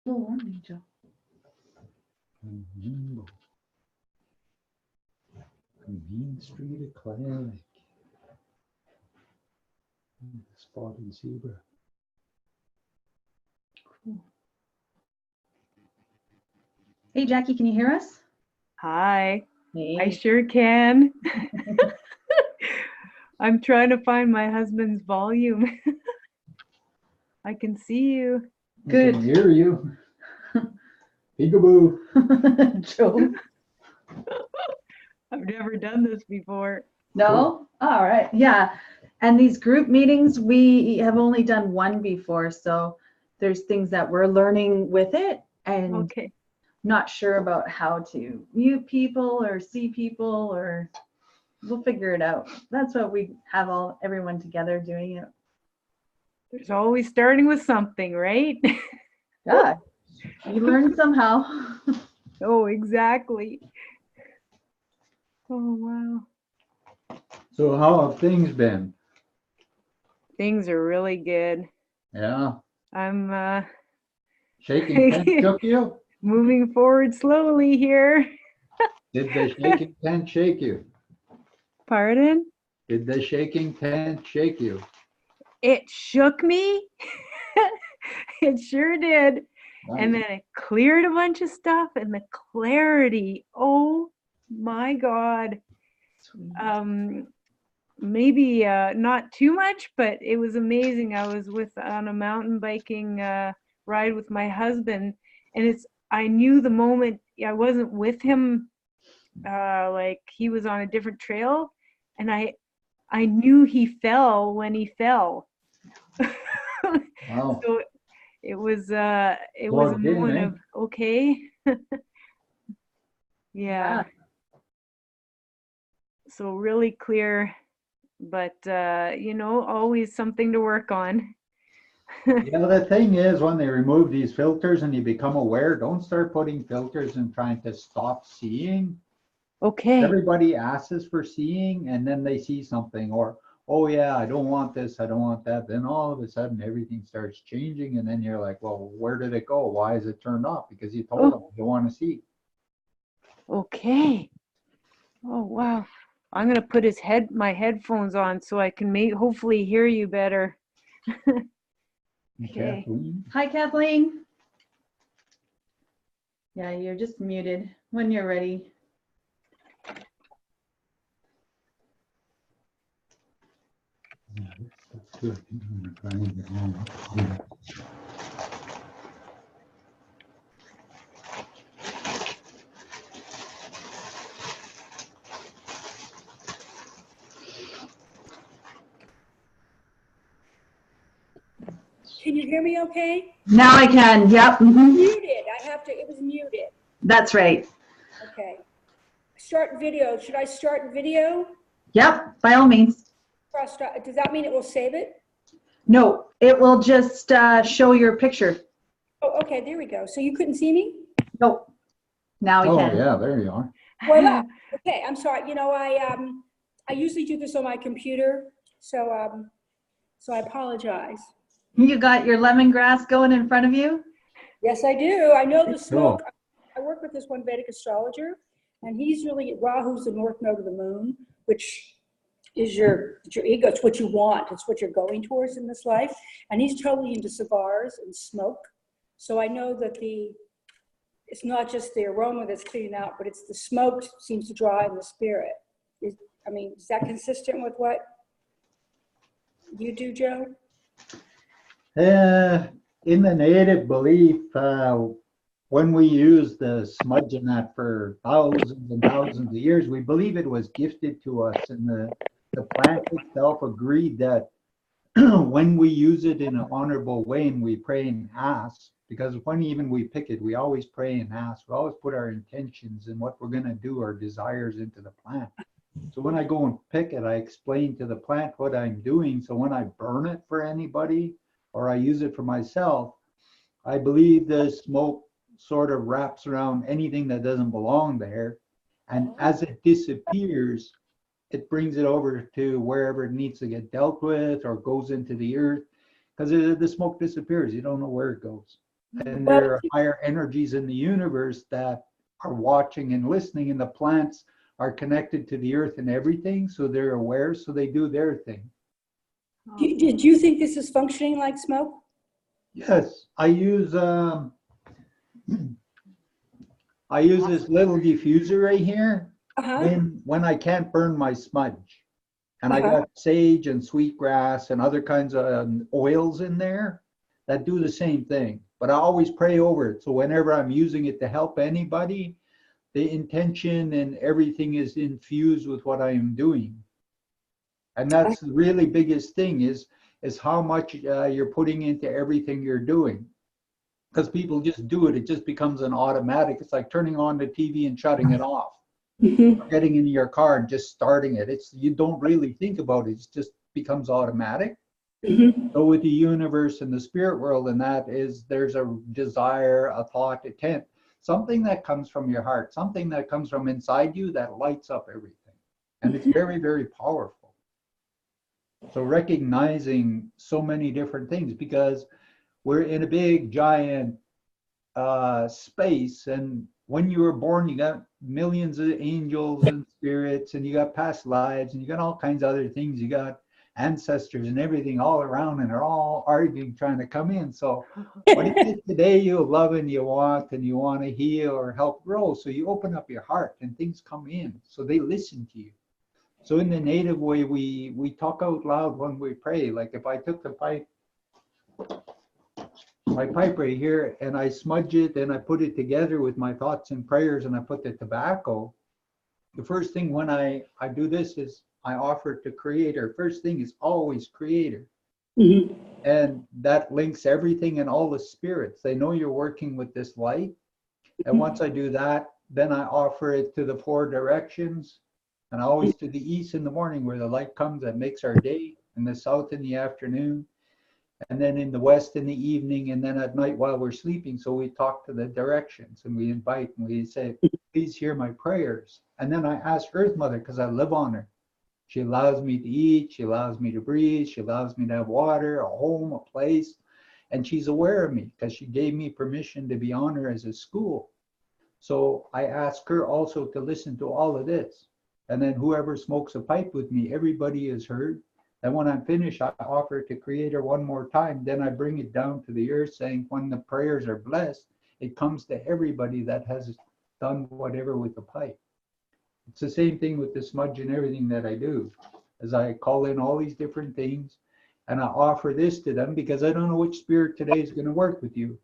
Angel. Main Street of Clare. Spotted zebra. Cool. Hey, Jackie, can you hear us? Hi. Hey. I sure can. I'm trying to find my husband's volume. I can see you. Good. I can hear you. Peekaboo. Joe. I've never done this before. No? All right. Yeah. And these group meetings, we have only done one before. So there's things that we're learning with it and Okay. not sure about how to mute people or see people, or we'll figure it out. That's what we have everyone together doing it. There's always starting with something, right? Yeah. You learn somehow. Oh, exactly. Oh, wow. So how have things been? Things are really good. Yeah. I'm Shaking tent shook you? moving forward slowly here. Did the shaking tent shake you? Pardon? Did the shaking tent shake you? It shook me. It sure did. Nice. And then it cleared a bunch of stuff, and the clarity, oh my God. Maybe not too much, but it was amazing. I was on a mountain biking ride with my husband, and I knew the moment I wasn't with him, like he was on a different trail, and I knew he fell when he fell. Wow. So it was a moment of okay. Yeah. So really clear, but always something to work on. Yeah, the thing is, when they remove these filters and you become aware, don't start putting filters and trying to stop seeing. Okay. Everybody asks for seeing, and then they see something, or, oh yeah, I don't want this, I don't want that. Then all of a sudden everything starts changing, and then you're like, well, where did it go? Why is it turned off? Because you told them you want to see. Okay. Oh wow. I'm gonna put my headphones on so I can hopefully hear you better. Okay. Kathleen? Hi, Kathleen. Yeah, you're just muted when you're ready. Can you hear me okay? Now I can. Yep. Muted. It was muted. That's right. Okay. Start video. Should I start video? Yep, by all means. Does that mean it will save it? No, it will just show your picture. Oh, okay. There we go. So you couldn't see me? Nope. Now we can. Oh, yeah, there you are. Well, okay. I'm sorry. I usually do this on my computer, so I apologize. You got your lemongrass going in front of you? Yes, I do. I know the smoke. I work with this one Vedic astrologer, and he's really, Rahu's the north node of the moon, which is your ego. It's what you want. It's what you're going towards in this life. And he's totally into cigars and smoke. So I know that it's not just the aroma that's cleaning out, but it's the smoke seems to draw in the spirit. Is that consistent with what you do, Joe? In the native belief, when we use the smudge in that for thousands and thousands of years, we believe it was gifted to us, and the plant itself agreed that when we use it in an honorable way and we pray and ask, because when even we pick it, we always pray and ask. We always put our intentions and what we're going to do, our desires into the plant. So when I go and pick it, I explain to the plant what I'm doing. So when I burn it for anybody or I use it for myself, I believe the smoke sort of wraps around anything that doesn't belong there. And as it disappears, it brings it over to wherever it needs to get dealt with or goes into the earth, because the smoke disappears. You don't know where it goes. And Well, there are higher energies in the universe that are watching and listening, and the plants are connected to the earth and everything, so they're aware, so they do their thing. did you think this is functioning like smoke? Yes, I use this little diffuser right here Uh-huh, when I can't burn my smudge. And I uh-huh. got sage and sweetgrass and other kinds of oils in there that do the same thing. But I always pray over it. So whenever I'm using it to help anybody, the intention and everything is infused with what I am doing. And that's the really biggest thing is how much you're putting into everything you're doing. Because people just do it. It just becomes an automatic. It's like turning on the TV and shutting it off. Mhm, Or getting into your car and just starting it. You don't really think about it. It just becomes automatic. mhm. So with the universe and the spirit world, and that is there's a desire, a thought, intent, something that comes from your heart, something that comes from inside you that lights up everything. And it's very, very powerful. So recognizing so many different things, because we're in a big giant space, and when you were born you got millions of angels and spirits, and you got past lives, and you got all kinds of other things, you got ancestors and everything all around, and they're all arguing trying to come in. So what is it today you love and you want to heal or help grow? So you open up your heart and things come in, so they listen to you. So in the native way, we talk out loud when we pray. Like if I took my pipe right here and I smudge it and I put it together with my thoughts and prayers, and I put the tobacco, the first thing when I do this is I offer to Creator. First thing is always Creator. Mhm. And that links everything and all the spirits. They know you're working with this light. And once I do that, then I offer it to the four directions, and always to the east in the morning where the light comes that makes our day, and the south in the afternoon, and then in the west in the evening, and then at night while we're sleeping. So we talk to the directions and we invite and we say, please hear my prayers. And then I ask Earth Mother, because I live on her. She allows me to eat, she allows me to breathe, she allows me to have water, a home, a place. And she's aware of me because she gave me permission to be on her as a school. So I ask her also to listen to all of this. And then whoever smokes a pipe with me, everybody is heard. And when I'm finished, I offer it to Creator one more time. Then I bring it down to the earth, saying when the prayers are blessed, it comes to everybody that has done whatever with the pipe. It's the same thing with the smudge and everything that I do, as I call in all these different things and I offer this to them, because I don't know which spirit today is going to work with you.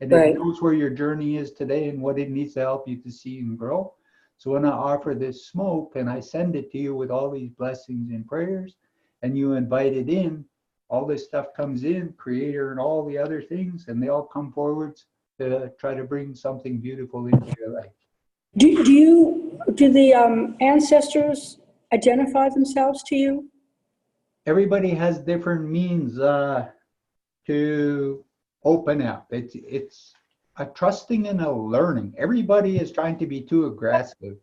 And it Right. knows where your journey is today and what it needs to help you to see and grow. So when I offer this smoke and I send it to you with all these blessings and prayers, and you invite it in, all this stuff comes in, Creator and all the other things, and they all come forwards to try to bring something beautiful into your life. Do the ancestors identify themselves to you? Everybody has different means to open up. It's a trusting and a learning. Everybody is trying to be too aggressive.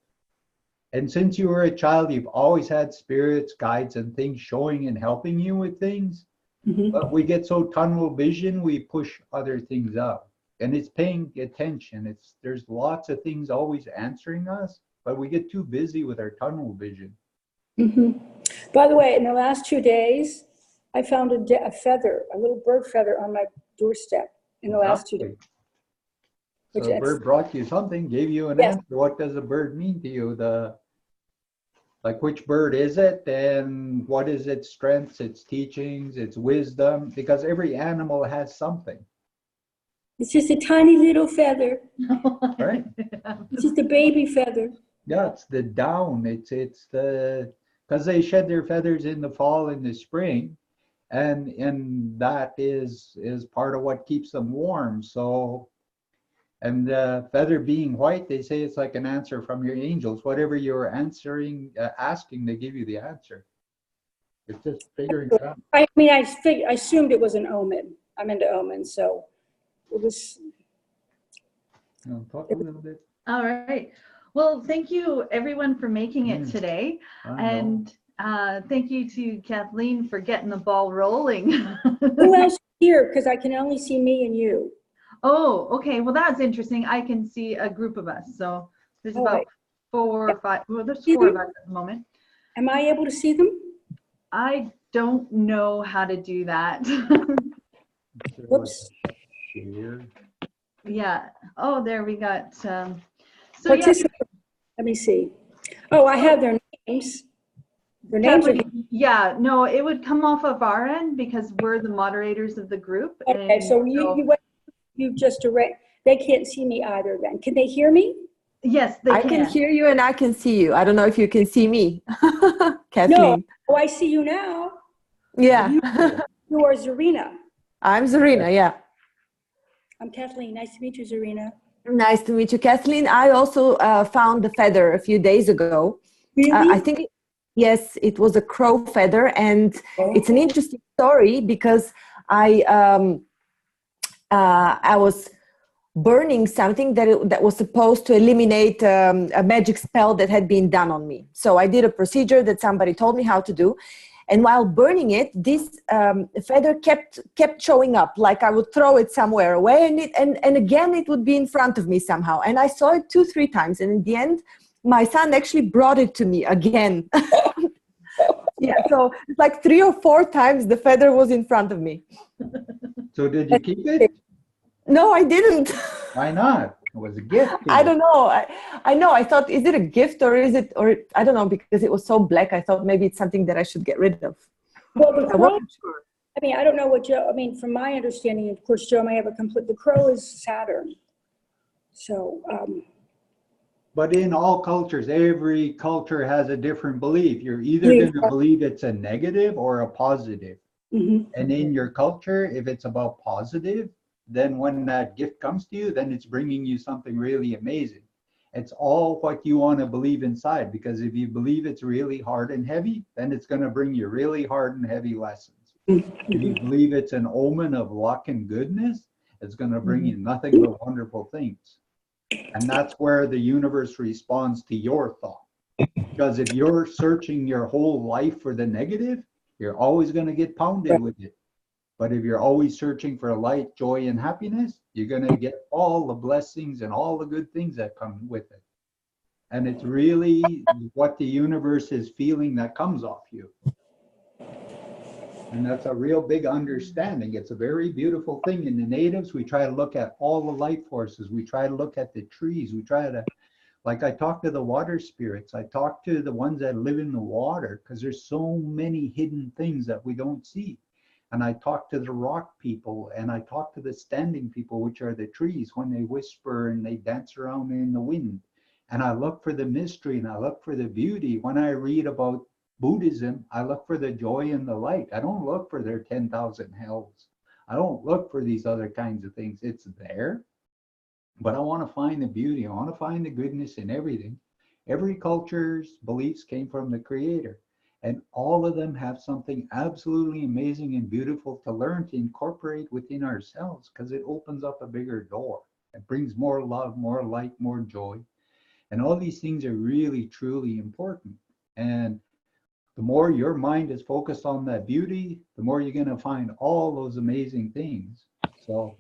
And since you were a child, you've always had spirits, guides, and things showing and helping you with things. Mhm. But we get so tunnel vision, we push other things up. And it's paying attention. There's lots of things always answering us, but we get too busy with our tunnel vision. Mhm. By the way, in the last 2 days, I found a feather, a little bird feather on my doorstep in the last 2 days. Exactly. Which So a bird brought you something, gave you an Yes. answer. What does a bird mean to you? Like which bird is it, and what is its strengths, its teachings, its wisdom? Because every animal has something, It's just a tiny little feather. right? It's just a baby feather. Yeah, it's the down. It's the because they shed their feathers in the fall and the spring, and that is part of what keeps them warm. So. And feather being white, they say it's like an answer from your angels. Whatever you're asking, they give you the answer. It's just figuring it out. I mean, I assumed it was an omen. I'm into omens, so it was. Talk a little bit. All right. Well, thank you everyone for making it Mm. today. I know. And thank you to Kathleen for getting the ball rolling. Who else is here? Because I can only see me and you. Oh, okay. Well, that's interesting. I can see a group of us. So there's All about right. 4 or 5. Well, there's See 4 of them? us at the moment. Am I able to see them? I don't know how to do that. Whoops. Share. Yeah. Oh, there we got. So yeah, Participant. Let me see. Oh, I have their names. Their names are here. Kathleen, yeah. No, it would come off of our end because we're the moderators of the group. Okay, And so you just direct, they can't see me either then. Can they hear me? yes, they I can can. hear you and I can see you. I don't know if you can see me, No. Kathleen. Oh, I see you now. Yeah, You are Zarina. I'm Zarina. Yeah. I'm Kathleen. Nice to meet you, Zarina. Nice to meet you, Kathleen. I also found the feather a few days ago. Really? I think, yes, it was a crow feather, and it's an interesting story because I was burning something that was supposed to eliminate a magic spell that had been done on me. So I did a procedure that somebody told me how to do. And while burning it, this feather kept showing up. Like I would throw it somewhere away, and again it would be in front of me somehow. And I saw it 2-3 times, and in the end, my son actually brought it to me again. Yeah, so it's like 3 or 4 times the feather was in front of me. So did you keep it? No, I didn't. Why not? It was a gift. to I you. don't know. I know. I thought, is it a gift or is it, or I don't know, because it was so black. I thought maybe it's something that I should get rid of. Well, the I crow, wasn't sure. I mean, I don't know what Joe, I mean, from my understanding, of course, Joe may have a complete, the crow is Saturn. So, But in all cultures, every culture has a different belief. You're either Yeah. going to believe it's a negative or a positive. mhm. And in your culture, if it's about positive, then when that gift comes to you, then it's bringing you something really amazing. It's all what you want to believe inside, because if you believe it's really hard and heavy, then it's going to bring you really hard and heavy lessons. If you believe it's an omen of luck and goodness, it's going to bring you nothing but wonderful things. And that's where the universe responds to your thought. Because if you're searching your whole life for the negative, you're always going to get pounded with it. But if you're always searching for light, joy, and happiness, you're going to get all the blessings and all the good things that come with it. And it's really what the universe is feeling that comes off you. And that's a real big understanding. It's a very beautiful thing. In the natives, we try to look at all the life forces. We try to look at the trees. We try to, like I talk to the water spirits. I talk to the ones that live in the water, because there's so many hidden things that we don't see. And I talk to the rock people, and I talk to the standing people, which are the trees, when they whisper and they dance around in the wind. And I look for the mystery and I look for the beauty. When I read about Buddhism, I look for the joy and the light. I don't look for their 10,000 hells. I don't look for these other kinds of things. It's there, but I want to find the beauty. I want to find the goodness in everything. Every culture's beliefs came from the Creator, and all of them have something absolutely amazing and beautiful to learn to incorporate within ourselves, because it opens up a bigger door. It brings more love, more light, more joy. And all these things are really, truly important. And the more your mind is focused on that beauty, the more you're going to find all those amazing things. So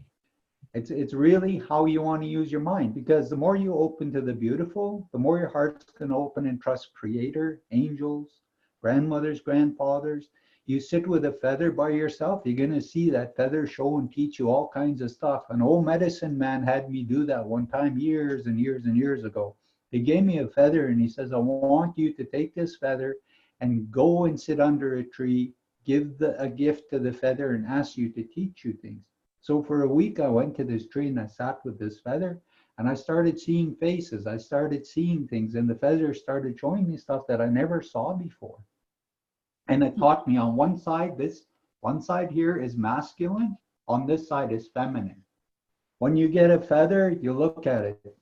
it's really how you want to use your mind, because the more you open to the beautiful, the more your heart's going to open and trust Creator, angels, grandmothers, grandfathers. You sit with a feather by yourself, you're going to see that feather show and teach you all kinds of stuff. An old medicine man had me do that one time years and years and years ago. He gave me a feather and he says, I want you to take this feather and go and sit under a tree, give a gift to the feather and ask you to teach you things. So for a week, I went to this tree and I sat with this feather and I started seeing faces. I started seeing things, and the feather started showing me stuff that I never saw before. And it taught me on one side, this one side here is masculine, on this side is feminine. When you get a feather, you look at it.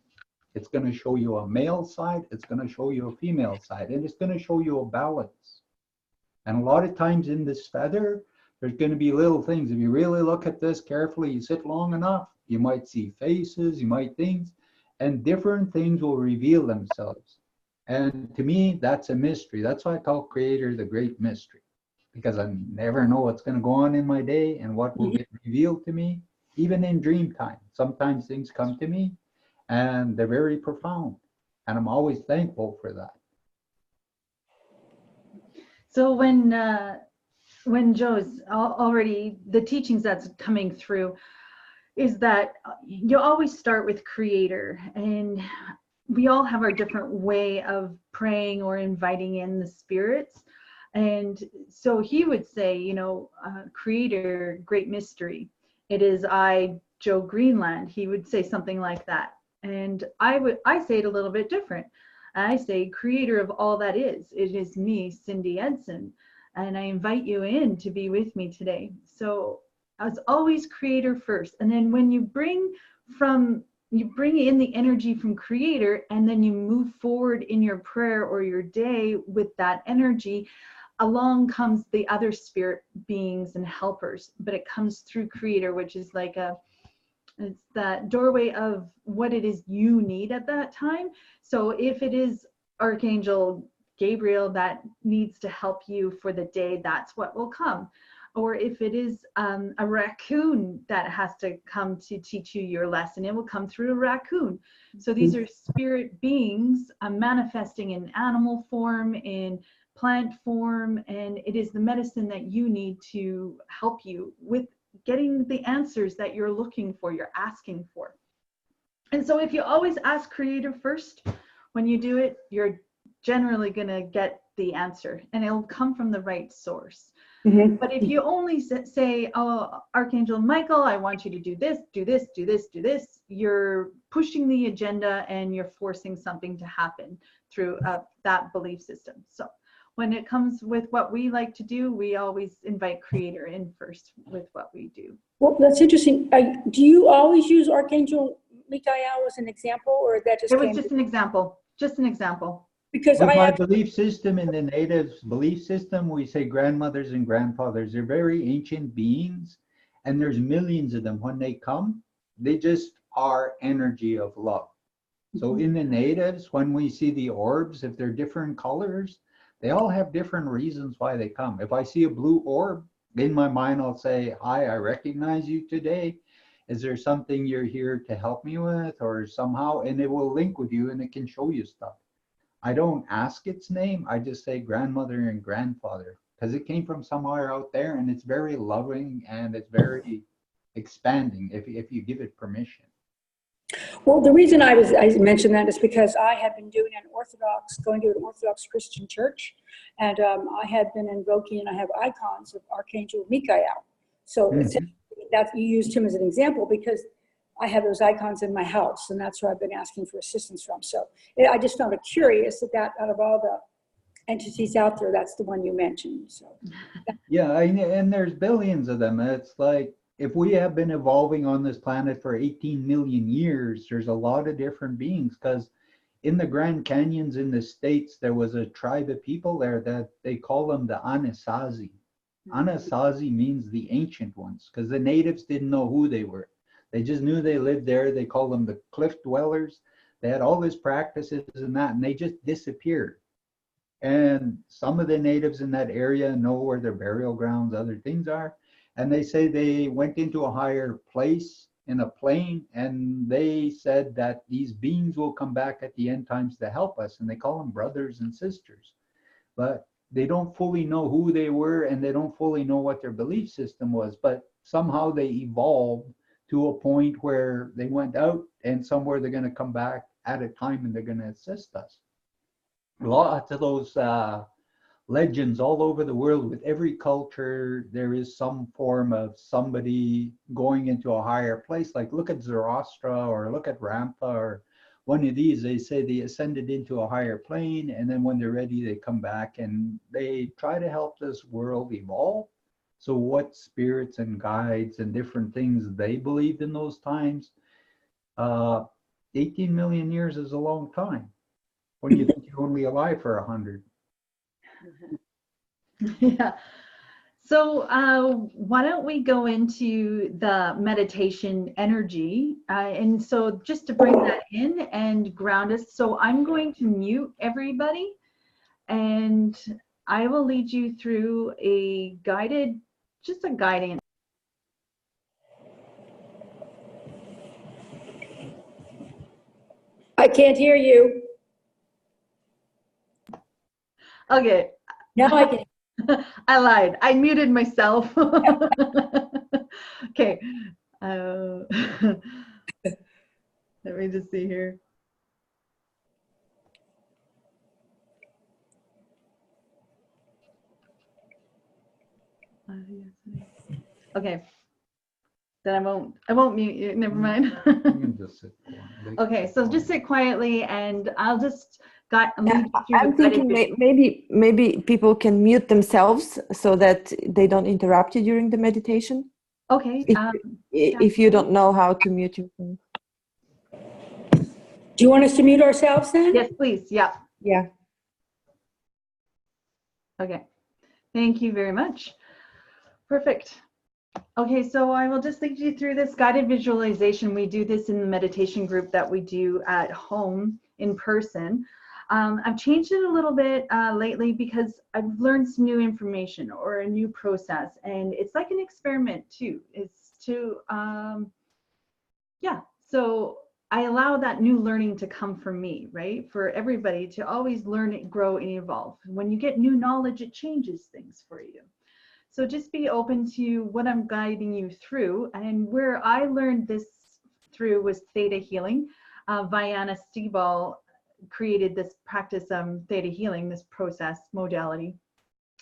It's going to show you a male side, it's going to show you a female side, and it's going to show you a balance. And a lot of times in this feather, there's going to be little things. If you really look at this carefully, you sit long enough, you might see faces, you might things, and different things will reveal themselves. And to me, that's a mystery. That's why I call Creator the great mystery, because I never know what's going to go on in my day and what will get revealed to me. even in dream time. Sometimes things come to me and they're very profound. And I'm always thankful for that. So when Joe's already, the teachings that's coming through is that you always start with creator, and we all have our different way of praying or inviting in the spirits. And so he would say, you know, creator, great mystery. It is I, Joe Greenland. He would say something like that. And I say it a little bit different. I say, creator of all that is. It is me, Cindy Edson. And I invite you in to be with me today. So as always, creator first. And then when you bring in the energy from creator, and then you move forward in your prayer or your day with that energy, along comes the other spirit beings and helpers, but it comes through creator, which is like it's that doorway of what it is you need at that time. So if it is Archangel Gabriel that needs to help you for the day, that's what will come. Or if it is a raccoon that has to come to teach you your lesson, it will come through a raccoon. So these are spirit beings manifesting in animal form, in plant form, and it is the medicine that you need to help you with getting the answers that you're looking for, you're asking for. And so if you always ask creator first, when you do it, you're generally going to get the answer, and it'll come from the right source. Mm-hmm. But if you only say, oh, Archangel Michael, I want you to do this, do this, do this, do this, you're pushing the agenda and you're forcing something to happen through that belief system. So when it comes with what we like to do, we always invite creator in first with what we do. Well, that's interesting. Do you always use Archangel Michael as an example, or that just It was came just an example, just an example. because With I my actually, belief system, in the natives' belief system, we say grandmothers and grandfathers. They're very ancient beings, and there's millions of them. When they come, they just are energy of love. So in the natives, when we see the orbs, if they're different colors, they all have different reasons why they come. If I see a blue orb, in my mind, I'll say, hi, I recognize you today. Is there something you're here to help me with, or somehow? And it will link with you and it can show you stuff. I don't ask its name. I just say grandmother and grandfather, because it came from somewhere out there, and it's very loving and it's very expanding if you give it permission. well, the reason I mentioned that is because I have been going to an Orthodox Christian church, and I have been invoking, and I have icons of Archangel Michael. So that you used him as an example because I have those icons in my house, and that's where I've been asking for assistance from. So I just found it curious that out of all the entities out there, that's the one you mentioned. So Yeah, and there's billions of them. It's like, if we have been evolving on this planet for 18 million years, there's a lot of different beings, because in the Grand Canyons in the States, there was a tribe of people there that they call them the Anasazi. Anasazi means the ancient ones, because the natives didn't know who they were. They just knew they lived there. They called them the cliff dwellers. They had all these practices and that, and they just disappeared. And some of the natives in that area know where their burial grounds, other things are. And they say they went into a higher place in a plane, and they said that these beings will come back at the end times to help us. And they call them brothers and sisters. But they don't fully know who they were, and they don't fully know what their belief system was. But somehow they evolved to a point where they went out, and somewhere they're going to come back at a time and they're going to assist us. Lots of those legends all over the world. With every culture, there is some form of somebody going into a higher place. Like look at Zoroaster, or look at Rampa, or one of these. They say they ascended into a higher plane, and then when they're ready, they come back and they try to help this world evolve. So what spirits and guides and different things they believed in those times, 18 million years is a long time when you think you're only alive for 100. Yeah. So why don't we go into the meditation energy? And so just to bring that in and ground us. So I'm going to mute everybody, and I will lead you through a guided, just a guiding. I can't hear you. Okay. Now I can. I lied. I muted myself. Okay. Let me just see here. Okay. Then I won't mute you. Never mind. You can just sit quietly. Okay, so just sit quietly and I'll just lead you through I'm the thinking guided maybe people can mute themselves so that they don't interrupt you during the meditation. Okay. If you don't know how to mute yourself. Do you want us to mute ourselves then? Yes, please. Yeah. Yeah. Okay. Thank you very much. Perfect. Okay, so I will just lead you through this guided visualization. We do this in the meditation group that we do at home in person. I've changed it a little bit lately because I've learned some new information or a new process, and it's like an experiment too. It's to, yeah, so I allow that new learning to come from me, right? For everybody to always learn, grow, and evolve. When you get new knowledge, it changes things for you. So just be open to what I'm guiding you through. And where I learned this through was theta healing. Vianna Stibal created this practice, theta healing, this process modality.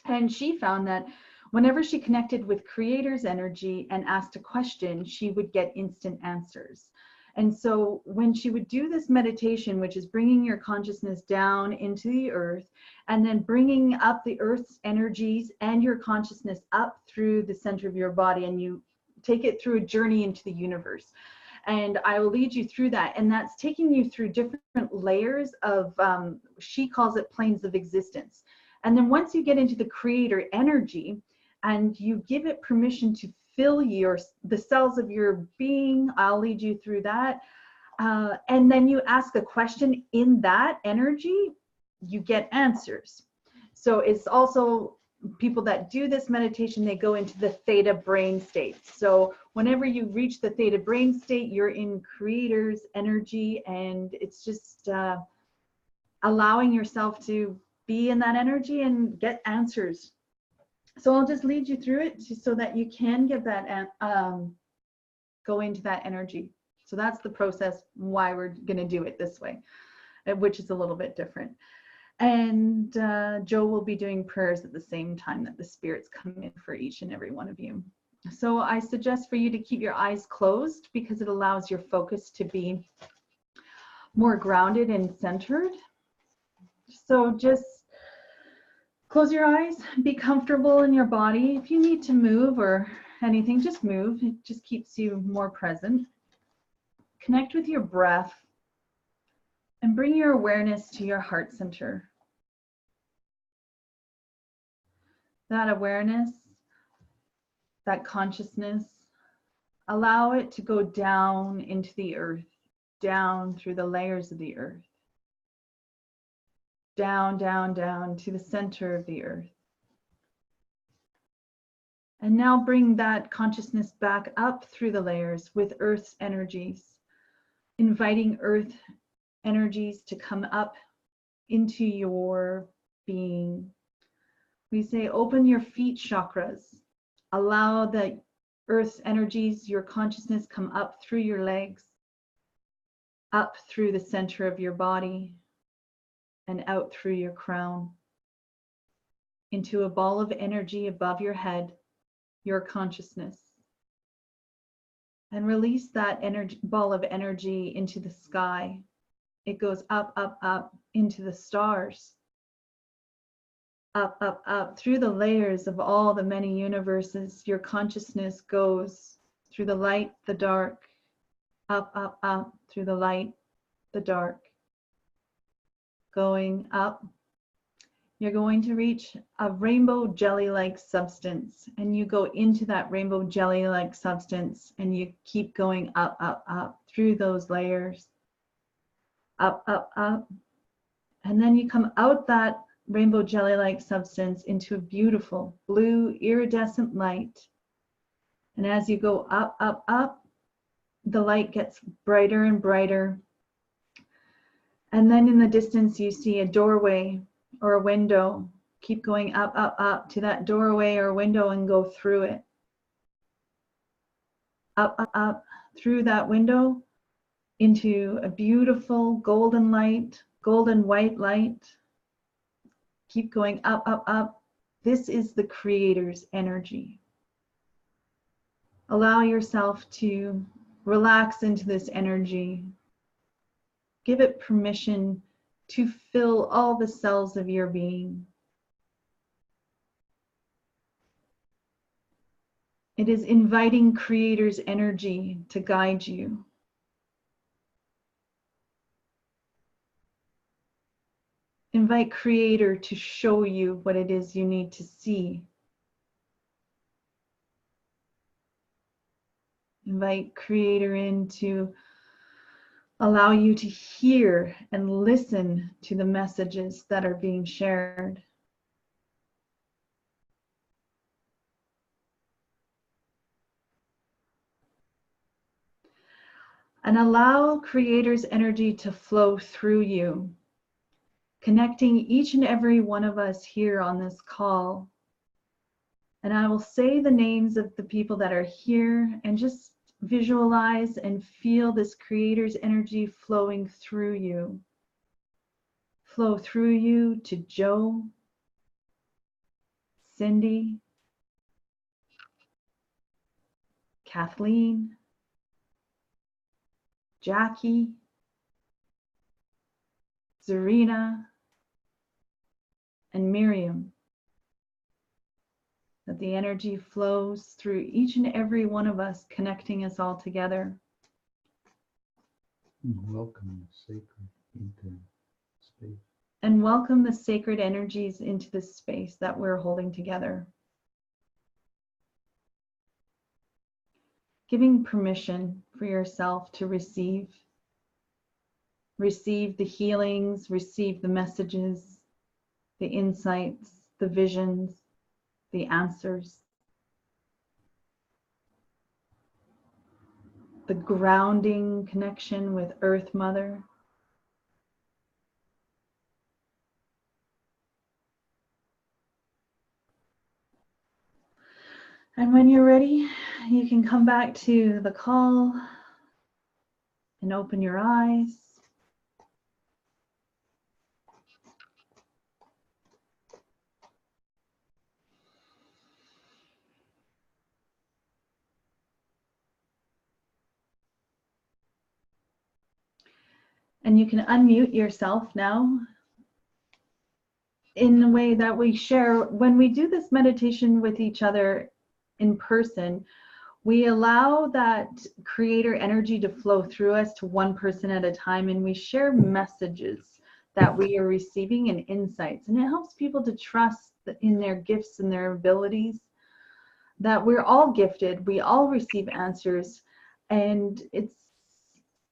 And she found that whenever she connected with creator's energy and asked a question, she would get instant answers. And so when she would do this meditation, which is bringing your consciousness down into the earth and then bringing up the earth's energies and your consciousness up through the center of your body, and you take it through a journey into the universe. And I will lead you through that. And that's taking you through different layers of, she calls it planes of existence. And then once you get into the creator energy and you give it permission to fill the cells of your being, I'll lead you through that. And then you ask a question in that energy, you get answers. So it's also people that do this meditation, they go into the theta brain state. So whenever you reach the theta brain state, you're in creator's energy, and it's just allowing yourself to be in that energy and get answers. So I'll just lead you through it so that you can get that, go into that energy. So that's the process, why we're going to do it this way, which is a little bit different. And Joe will be doing prayers at the same time that the spirits come in for each and every one of you. So I suggest for you to keep your eyes closed because it allows your focus to be more grounded and centered. So just close your eyes, be comfortable in your body. If you need to move or anything, just move. It just keeps you more present. Connect with your breath and bring your awareness to your heart center. That awareness, that consciousness, allow it to go down into the earth, down through the layers of the earth. Down, down, down to the center of the earth. And now bring that consciousness back up through the layers with Earth's energies, inviting Earth energies to come up into your being. We say, open your feet chakras. Allow the Earth's energies, your consciousness, come up through your legs, up through the center of your body, and out through your crown into a ball of energy above your head, your consciousness. And release that energy, ball of energy into the sky. It goes up, up, up into the stars. Up, up, up through the layers of all the many universes. Your consciousness goes through the light, the dark, up, up, up through the light, the dark. Going up, you're going to reach a rainbow jelly-like substance, and you go into that rainbow jelly-like substance, and you keep going up, up, up through those layers, up, up, up, and then you come out that rainbow jelly-like substance into a beautiful blue iridescent light. And as you go up, up, up, the light gets brighter and brighter. And then in the distance, you see a doorway or a window. Keep going up, up, up to that doorway or window and go through it. Up, up, up through that window into a beautiful golden light, golden white light. Keep going up, up, up. This is the Creator's energy. Allow yourself to relax into this energy. Give it permission to fill all the cells of your being. It is inviting Creator's energy to guide you. Invite Creator to show you what it is you need to see. Invite Creator in to allow you to hear and listen to the messages that are being shared. And allow Creator's energy to flow through you, connecting each and every one of us here on this call. And I will say the names of the people that are here and just visualize and feel this Creator's energy flowing through you. Flow through you to Joe, Cindy, Kathleen, Jackie, Zarina, and Miriam. That the energy flows through each and every one of us, connecting us all together. Welcome sacred into space. And welcome the sacred energies into this space that we're holding together. Giving permission for yourself to receive the healings, receive the messages, the insights, the visions, the answers, the grounding connection with Earth Mother. And when you're ready, you can come back to the call and open your eyes. And you can unmute yourself now in the way that we share. When we do this meditation with each other in person, we allow that Creator energy to flow through us to one person at a time, and we share messages that we are receiving and insights. And it helps people to trust in their gifts and their abilities, that we're all gifted, we all receive answers, and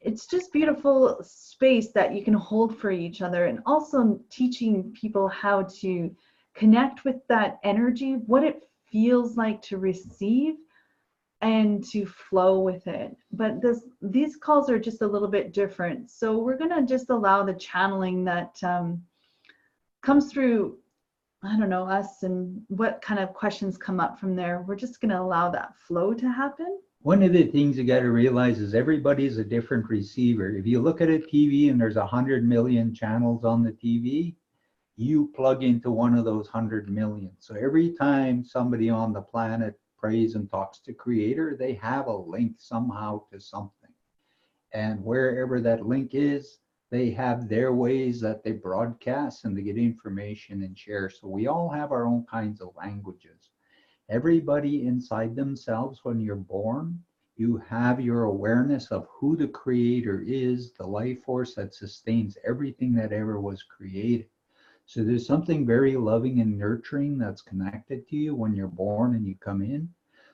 it's just beautiful space that you can hold for each other, and also teaching people how to connect with that energy, what it feels like to receive and to flow with it. But these calls are just a little bit different. So we're going to just allow the channeling that comes through, I don't know, us and what kind of questions come up from there. We're just going to allow that flow to happen. One of the things you got to realize is everybody's a different receiver. If you look at a TV and there's 100 million channels on the TV, you plug into one of those 100 million. So every time somebody on the planet prays and talks to Creator, they have a link somehow to something. And wherever that link is, they have their ways that they broadcast and they get information and share. So we all have our own kinds of languages. Everybody inside themselves, when you're born, you have your awareness of who the Creator is, the life force that sustains everything that ever was created. So there's something very loving and nurturing that's connected to you when you're born and you come in.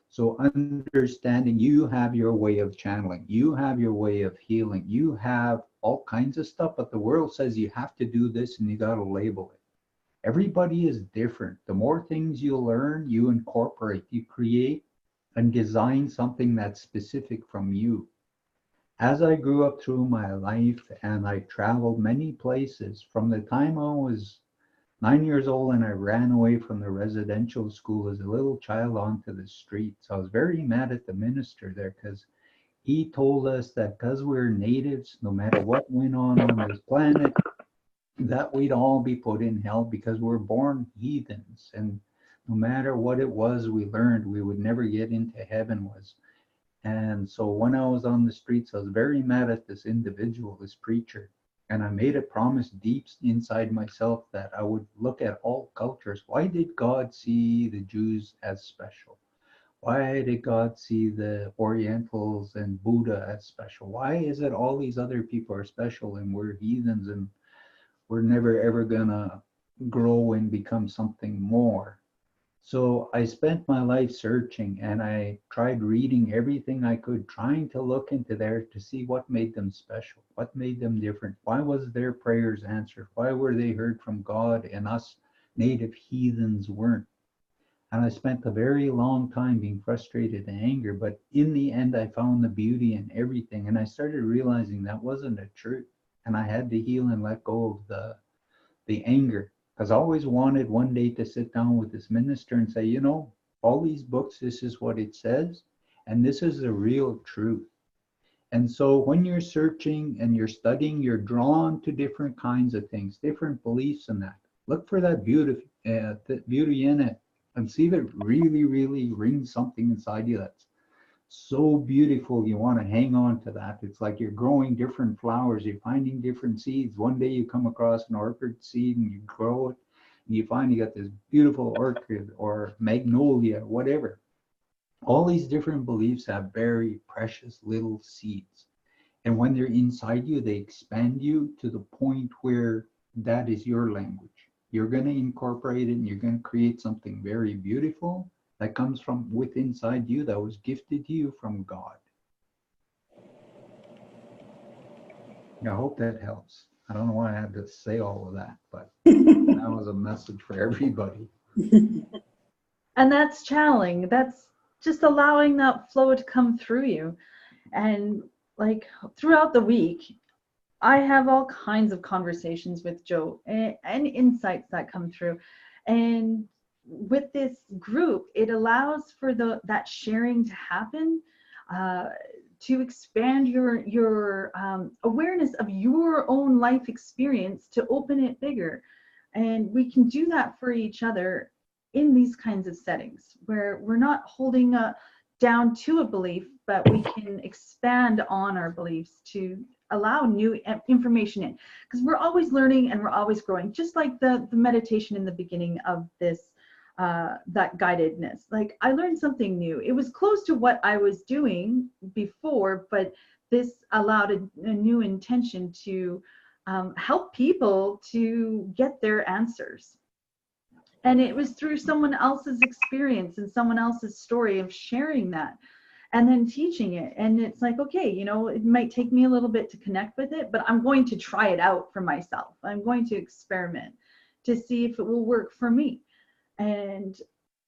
So understanding you have your way of channeling, you have your way of healing, you have all kinds of stuff, but the world says you have to do this and you got to label it. Everybody is different. The more things you learn, you incorporate, you create and design something that's specific from you. As I grew up through my life and I traveled many places, from the time I was 9 years old and I ran away from the residential school as a little child onto the streets, I was very mad at the minister there because he told us that because we're natives, no matter what went on this planet, that we'd all be put in hell because we're born heathens. And no matter what it was we learned, we would never get into heaven was. And so when I was on the streets, I was very mad at this individual, this preacher. And I made a promise deep inside myself that I would look at all cultures. Why did God see the Jews as special? Why did God see the Orientals and Buddha as special? Why is it all these other people are special and we're heathens and we're never ever gonna grow and become something more? So I spent my life searching and I tried reading everything I could, trying to look into there to see what made them special, what made them different. Why was their prayers answered? Why were they heard from God and us native heathens weren't? And I spent a very long time being frustrated and angry, but in the end, I found the beauty in everything. And I started realizing that wasn't a truth. And I had to heal and let go of the anger. Because I always wanted one day to sit down with this minister and say, you know, all these books, this is what it says, and this is the real truth. And so when you're searching and you're studying, you're drawn to different kinds of things, different beliefs in that. Look for that beauty in it and see if it really, really rings something inside you that's so beautiful you want to hang on to that. It's like you're growing different flowers, you're finding different seeds. One day you come across an orchid seed and you grow it and you find you got this beautiful orchid or magnolia, whatever. All these different beliefs have very precious little seeds. And when they're inside you, they expand you to the point where that is your language. You're going to incorporate it and you're going to create something very beautiful that comes from within inside you that was gifted to you from God. I hope that helps. I don't know why I had to say all of that, but that was a message for everybody. And that's channeling. That's just allowing that flow to come through you. And like throughout the week, I have all kinds of conversations with Joe and insights that come through. And with this group, it allows for that sharing to happen, to expand your awareness of your own life experience, to open it bigger. And we can do that for each other in these kinds of settings where we're not holding down to a belief, but we can expand on our beliefs to allow new information in, because we're always learning and we're always growing, just like the meditation in the beginning of this, that guidedness. Like I learned something new. It was close to what I was doing before, but this allowed a new intention to help people to get their answers. And it was through someone else's experience and someone else's story of sharing that and then teaching it. And it's like, okay, you know, it might take me a little bit to connect with it, but I'm going to try it out for myself. I'm going to experiment to see if it will work for me. And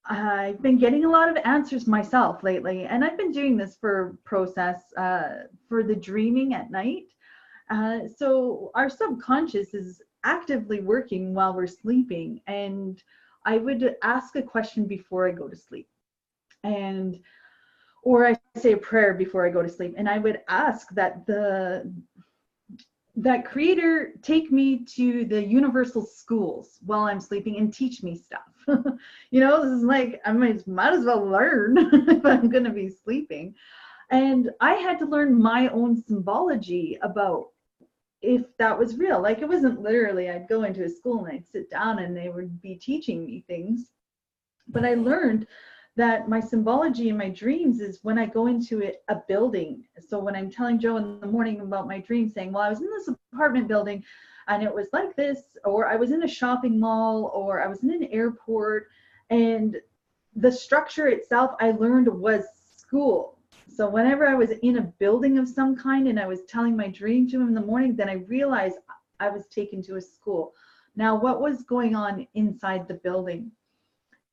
I've been getting a lot of answers myself lately. And I've been doing this for process for the dreaming at night. So our subconscious is actively working while we're sleeping. And I would ask a question before I go to sleep, or I say a prayer before I go to sleep, and I would ask that that creator take me to the universal schools while I'm sleeping and teach me stuff. You know, this is like, I might as well learn if I'm going to be sleeping. And I had to learn my own symbology about if that was real. Like it wasn't literally I'd go into a school and I'd sit down and they would be teaching me things, but I learned that my symbology in my dreams is when I go into a building. So when I'm telling Joe in the morning about my dream, saying, well, I was in this apartment building and it was like this, or I was in a shopping mall, or I was in an airport, and the structure itself I learned was school. So whenever I was in a building of some kind and I was telling my dream to him in the morning, then I realized I was taken to a school. Now, what was going on inside the building?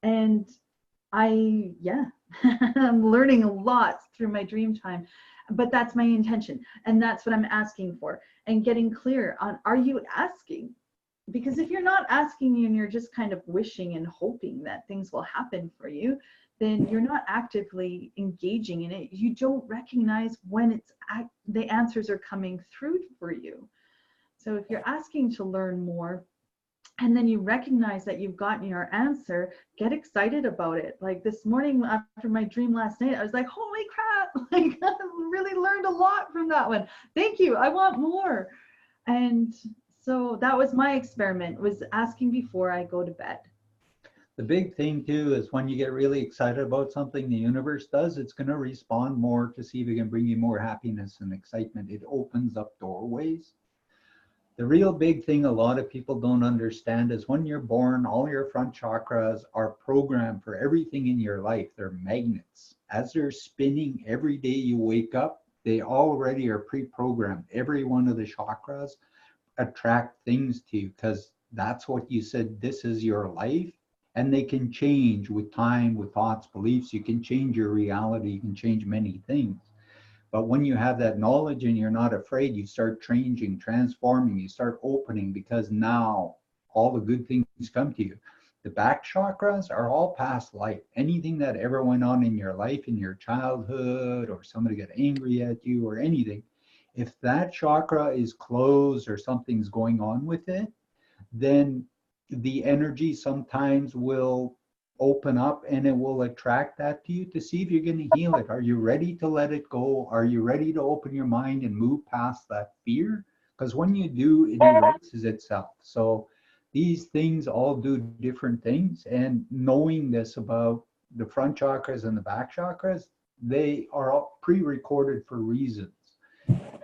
And I'm learning a lot through my dream time. but that's my intention, and that's what I'm asking for, and getting clear on, are you asking? Because if you're not asking and you're just kind of wishing and hoping that things will happen for you, then you're not actively engaging in it. You don't recognize when the answers are coming through for you. So if you're asking to learn more, and then you recognize that you've gotten your answer, get excited about it. Like this morning after my dream last night, I was like, holy crap, like I really learned a lot from that one. Thank you, I want more. And so that was my experiment, was asking before I go to bed. The big thing too is when you get really excited about something the universe does, it's going to respond more to see if it can bring you more happiness and excitement. It opens up doorways. The real big thing a lot of people don't understand is when you're born, all your front chakras are programmed for everything in your life. They're magnets. As they're spinning every day you wake up, they already are pre-programmed. Every one of the chakras attract things to you because that's what you said, this is your life. And they can change with time, with thoughts, beliefs. You can change your reality. You can change many things. But when you have that knowledge and you're not afraid, you start changing, transforming, you start opening, because now all the good things come to you. The back chakras are all past life. Anything that ever went on in your life, in your childhood, or somebody got angry at you or anything, if that chakra is closed or something's going on with it, then the energy sometimes will open up and it will attract that to you to see if you're going to heal it. Are you ready to let it go? Are you ready to open your mind and move past that fear? Because when you do, it erases itself. So these things all do different things. And knowing this about the front chakras and the back chakras, they are all pre-recorded for reasons.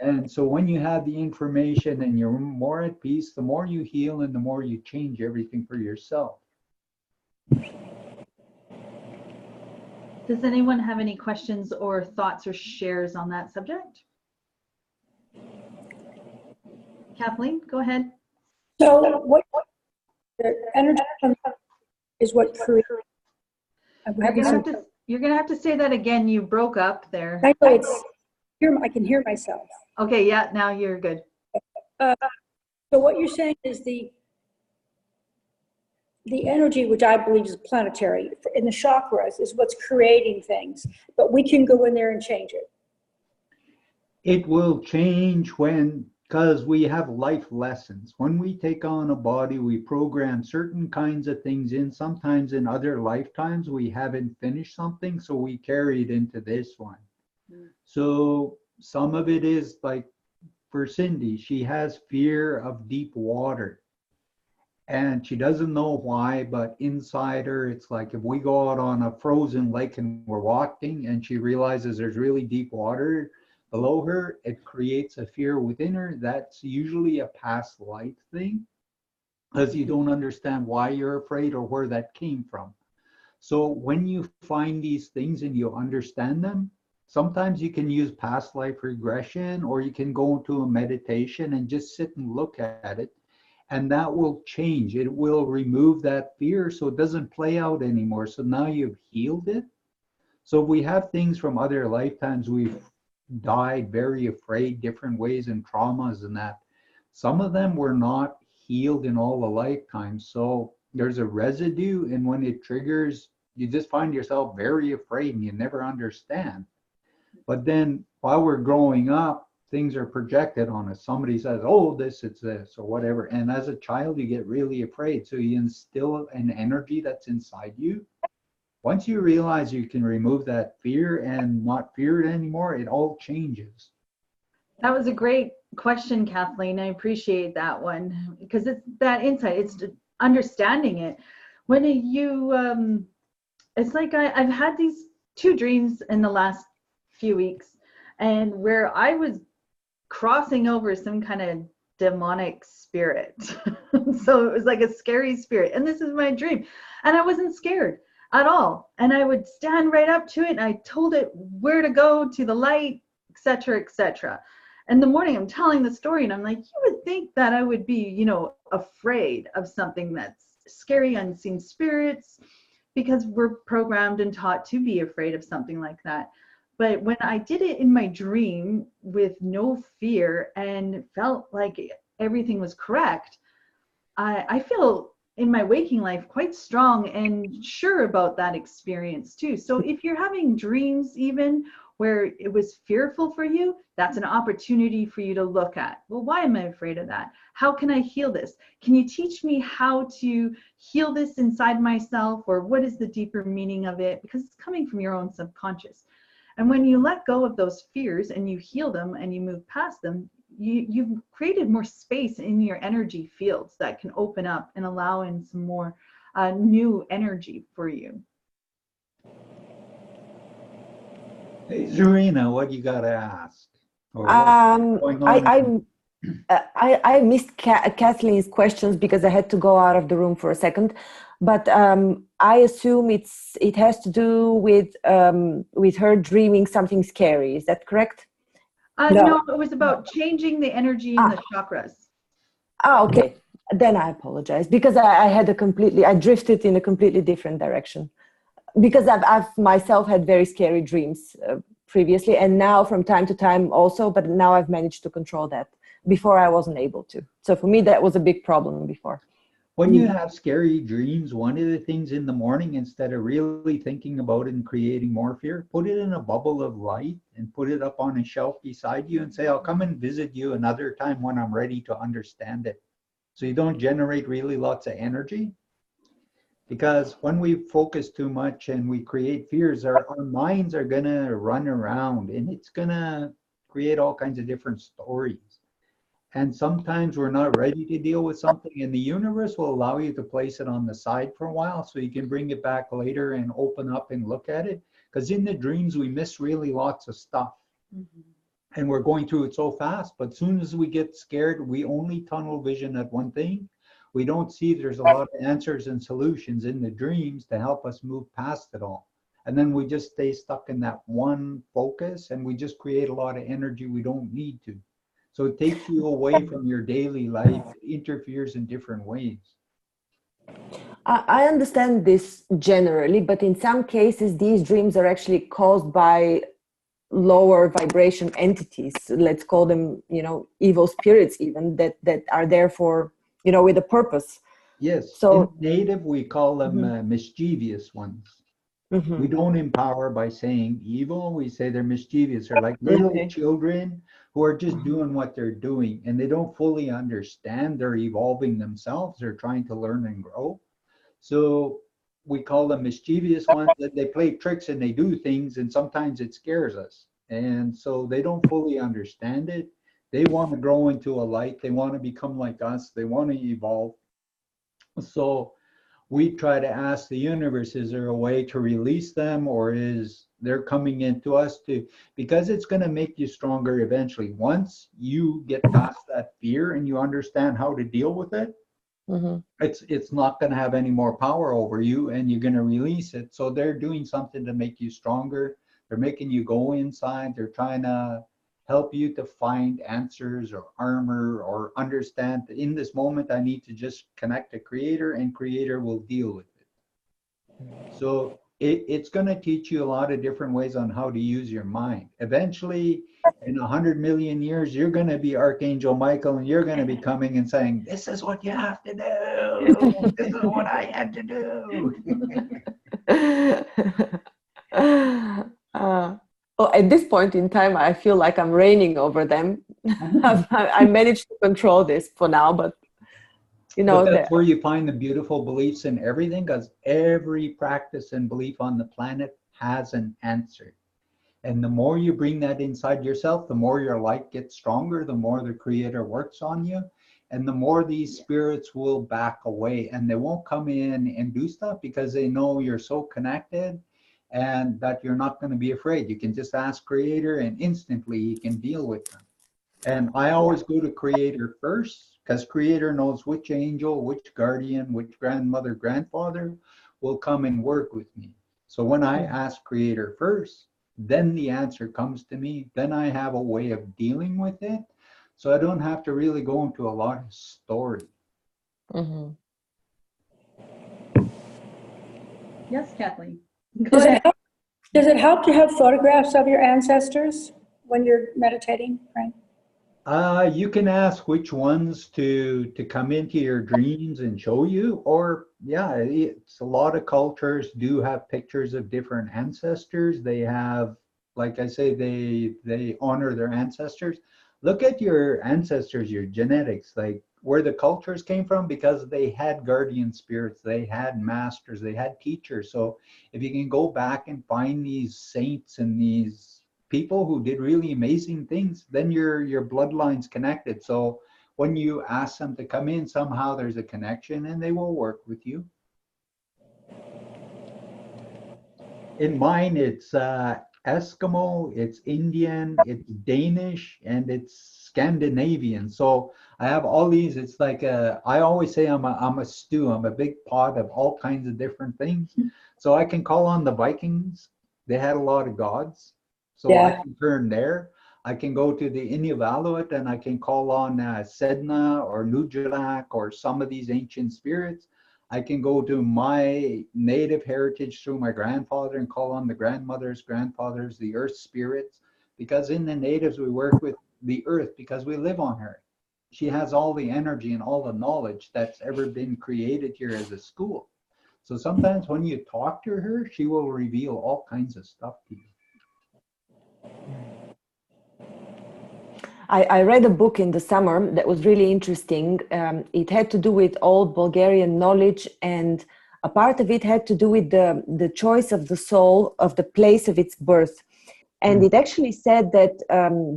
And so when you have the information and you're more at peace, the more you heal and the more you change everything for yourself. Does anyone have any questions or thoughts or shares on that subject? Kathleen, go ahead. So what the energy is what creates. You're gonna have to say that again. You broke up there. I know I can hear myself. Okay, yeah, now you're good. So what you're saying is the energy, which I believe is planetary, in the chakras is what's creating things, but we can go in there and change it. It will change because we have life lessons. When we take on a body, we program certain kinds of things in. Sometimes in other lifetimes, we haven't finished something, so we carry it into this one. So some of it is like for Cindy, she has fear of deep water. And she doesn't know why, but inside her, it's like if we go out on a frozen lake and we're walking and she realizes there's really deep water below her, it creates a fear within her. That's usually a past life thing because you don't understand why you're afraid or where that came from. So when you find these things and you understand them, sometimes you can use past life regression, or you can go into a meditation and just sit and look at it. And that will change. It will remove that fear so it doesn't play out anymore. So now you've healed it. So if we have things from other lifetimes, we've died very afraid, different ways and traumas and that. Some of them were not healed in all the lifetimes. So there's a residue, and when it triggers, you just find yourself very afraid and you never understand. But then while we're growing up, things are projected on us. Somebody says, oh, it's this, or whatever. And as a child, you get really afraid. So you instill an energy that's inside you. Once you realize you can remove that fear and not fear it anymore, it all changes. That was a great question, Kathleen. I appreciate that one, because it's that insight. It's understanding it. When you, it's like I've had these 2 dreams in the last few weeks, and where I was crossing over some kind of demonic spirit. So it was like a scary spirit, and this is my dream, and I wasn't scared at all, and I would stand right up to it and I told it where to go, to the light, etc., etc. In the morning I'm telling the story and I'm like, you would think that I would be, afraid of something that's scary, unseen spirits, because we're programmed and taught to be afraid of something like that. But when I did it in my dream with no fear and felt like everything was correct, I feel in my waking life quite strong and sure about that experience too. So if you're having dreams even where it was fearful for you, that's an opportunity for you to look at. Well, why am I afraid of that? How can I heal this? Can you teach me how to heal this inside myself, or what is the deeper meaning of it? Because it's coming from your own subconscious. And when you let go of those fears and you heal them and you move past them, you've created more space in your energy fields that can open up and allow in some more new energy for you. Hey, Zarina, what you got to ask? Or what's going on? I missed Kathleen's questions because I had to go out of the room for a second, but I assume it has to do with her dreaming something scary. Is that correct? No, it was about changing the energy in the chakras. Okay. Then I apologize because I drifted in a completely different direction. Because I've myself had very scary dreams previously, and now from time to time also, but now I've managed to control that. Before I wasn't able to. So for me, that was a big problem before. When you have scary dreams, one of the things in the morning, instead of really thinking about it and creating more fear, put it in a bubble of light and put it up on a shelf beside you and say, I'll come and visit you another time when I'm ready to understand it. So you don't generate really lots of energy. Because when we focus too much and we create fears, our minds are going to run around and it's going to create all kinds of different stories. And sometimes we're not ready to deal with something, and the universe will allow you to place it on the side for a while so you can bring it back later and open up and look at it. Because in the dreams, we miss really lots of stuff. And we're going through it so fast. But as soon as we get scared, we only tunnel vision at one thing. We don't see there's a lot of answers and solutions in the dreams to help us move past it all. And then we just stay stuck in that one focus, and we just create a lot of energy we don't need to. So it takes you away from your daily life, it interferes in different ways. I understand this generally, but in some cases, these dreams are actually caused by lower vibration entities. Let's call them, evil spirits even, that are there for, with a purpose. Yes, so in native, we call them mischievous ones. We don't empower by saying evil. We say they're mischievous. They're like little children who are just doing what they're doing, and they don't fully understand. They're evolving themselves. They're trying to learn and grow. So we call them mischievous ones, that they play tricks and they do things, and sometimes it scares us. And so they don't fully understand it. They want to grow into a light. They want to become like us. They want to evolve. So we try to ask the universe, is there a way to release them, or is they're coming into us to, because it's going to make you stronger eventually. Once you get past that fear and you understand how to deal with it, it's not going to have any more power over you, and you're going to release it. So they're doing something to make you stronger. They're making you go inside. They're trying to help you to find answers or armor, or understand that in this moment I need to just connect to Creator, and Creator will deal with it. So it's going to teach you a lot of different ways on how to use your mind. Eventually, in 100 million years, you're going to be Archangel Michael, and you're going to be coming and saying, this is what you have to do. This is what I had to do. At this point in time, I feel like I'm reigning over them. I managed to control this for now, but that's where you find the beautiful beliefs in everything, because every practice and belief on the planet has an answer. And the more you bring that inside yourself, the more your light gets stronger, the more the Creator works on you, and the more these spirits will back away, and they won't come in and do stuff because they know you're so connected and that you're not going to be afraid. You can just ask Creator, and instantly He can deal with them. And I always go to Creator first, because Creator knows which angel, which guardian, which grandmother, grandfather will come and work with me. So when I ask Creator first, then the answer comes to me. Then I have a way of dealing with it. So I don't have to really go into a lot of story. Yes, Kathleen. Go ahead. Does it help to have photographs of your ancestors when you're meditating, Frank? You can ask which ones to come into your dreams and show you, or yeah, it's a lot of cultures do have pictures of different ancestors. They have, like I say, they honor their ancestors. Look at your ancestors, your genetics, like where the cultures came from, because they had guardian spirits, they had masters, they had teachers. So if you can go back and find these saints and these people who did really amazing things, then your bloodline's connected. So when you ask them to come in, somehow there's a connection and they will work with you. In mine, it's Eskimo, it's Indian, it's Danish, and it's Scandinavian. So I have all these. It's like I always say I'm a stew. I'm a big pot of all kinds of different things. So I can call on the Vikings. They had a lot of gods. So I Yeah. can turn there. I can go to the Inuvialuit and I can call on Sedna or Nujulak or some of these ancient spirits. I can go to my native heritage through my grandfather and call on the grandmothers, grandfathers, the earth spirits, because in the natives we work with the earth because we live on her. She has all the energy and all the knowledge that's ever been created here as a school. So sometimes when you talk to her, she will reveal all kinds of stuff to you. I read a book in the summer that was really interesting. It had to do with old Bulgarian knowledge, and a part of it had to do with the choice of the soul, of the place of its birth. And it actually said that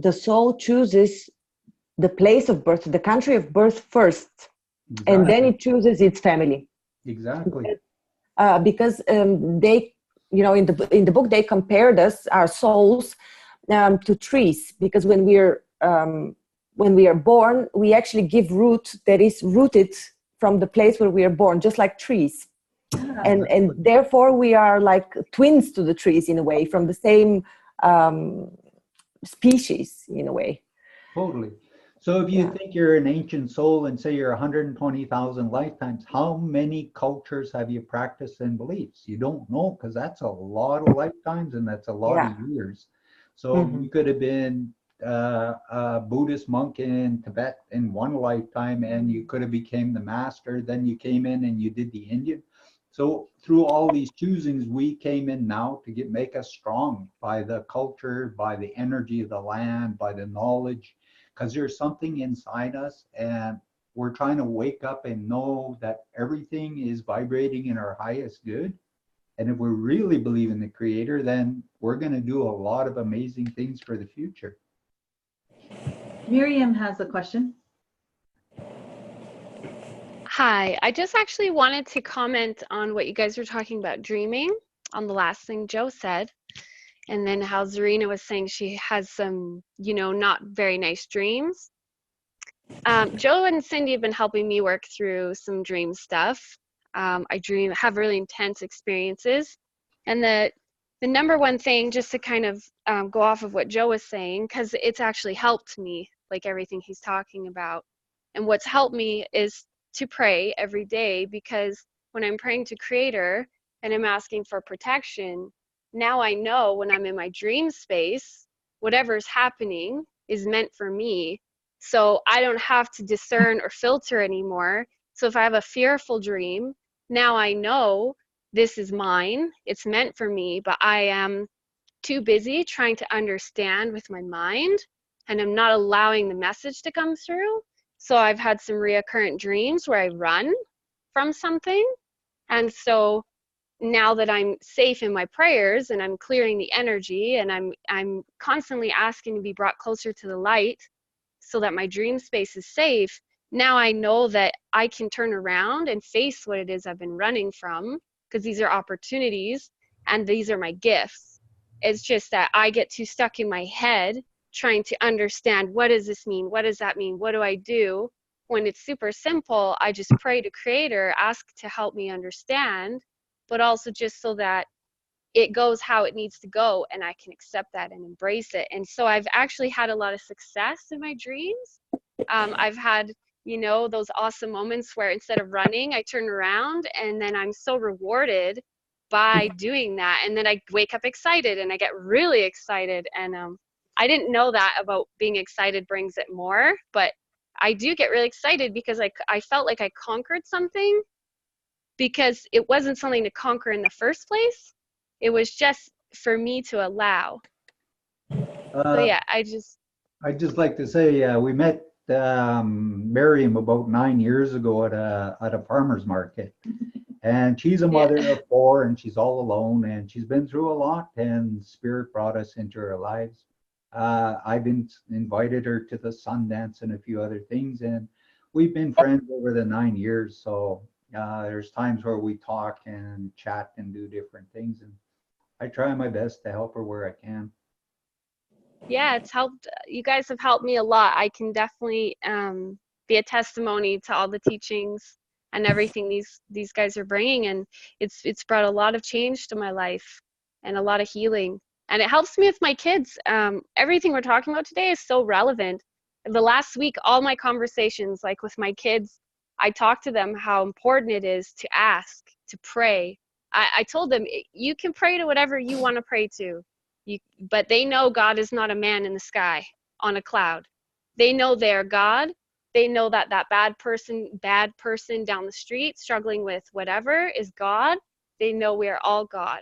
the soul chooses the place of birth, the country of birth first, and then it chooses its family. Exactly. Because they, you know, in the book they compared us, our souls, to trees, because when we are born, we actually give root that is rooted from the place where we are born, just like trees. And therefore we are like twins to the trees in a way, from the same species in a way. Totally. So if you think you're an ancient soul and say you're 120,000 lifetimes, how many cultures have you practiced and beliefs? You don't know, because that's a lot of lifetimes and that's a lot of years. So you could have been a Buddhist monk in Tibet in one lifetime, and you could have became the master. Then you came in and you did the Indian. So through all these choosings, we came in now to make us strong by the culture, by the energy of the land, by the knowledge, because there's something inside us, and we're trying to wake up and know that everything is vibrating in our highest good. And if we really believe in the creator, then we're going to do a lot of amazing things for the future. Miriam has a question. Hi, I just actually wanted to comment on what you guys were talking about dreaming, on the last thing Joe said, and then how Zarina was saying she has some, you know, not very nice dreams. Joe and Cindy have been helping me work through some dream stuff. I have really intense experiences, and the number one thing, just to kind of go off of what Joe was saying, because it's actually helped me, like everything he's talking about, and what's helped me is to pray every day, because when I'm praying to Creator and I'm asking for protection, now I know when I'm in my dream space, whatever's happening is meant for me. So I don't have to discern or filter anymore. So if I have a fearful dream, now I know this is mine, it's meant for me, but I am too busy trying to understand with my mind, and I'm not allowing the message to come through. So I've had some recurrent dreams where I run from something. And so now that I'm safe in my prayers and I'm clearing the energy and I'm constantly asking to be brought closer to the light so that my dream space is safe, now I know that I can turn around and face what it is I've been running from, because these are opportunities and these are my gifts. It's just that I get too stuck in my head trying to understand, what does this mean? What does that mean? What do I do? When it's super simple, I just pray to Creator, ask to help me understand, but also just so that it goes how it needs to go and I can accept that and embrace it. And so I've actually had a lot of success in my dreams. I've had, you know, those awesome moments where instead of running, I turn around and then I'm so rewarded by doing that. And then I wake up excited and I get really excited. And I didn't know that about being excited brings it more, but I do get really excited because I felt like I conquered something, because it wasn't something to conquer in the first place. It was just for me to allow. So Uh, yeah, I'd just like to say we met Miriam about 9 years ago at a farmer's market. And she's a yeah. mother of four, and she's all alone, and she's been through a lot, and Spirit brought us into her lives. I've been invited her to the Sundance and a few other things, and we've been friends over the 9 years. So there's times where we talk and chat and do different things, and I try my best to help her where I can. Yeah, it's helped. You guys have helped me a lot. I can definitely be a testimony to all the teachings and everything these guys are bringing, and it's brought a lot of change to my life and a lot of healing, and it helps me with my kids. Everything we're talking about today is so relevant. The last week, all my conversations, like with my kids, I talked to them how important it is to ask, to pray. I told them, you can pray to whatever you want to pray to. But they know God is not a man in the sky on a cloud. They know they're God. They know that bad person down the street struggling with whatever is God. They know we are all God,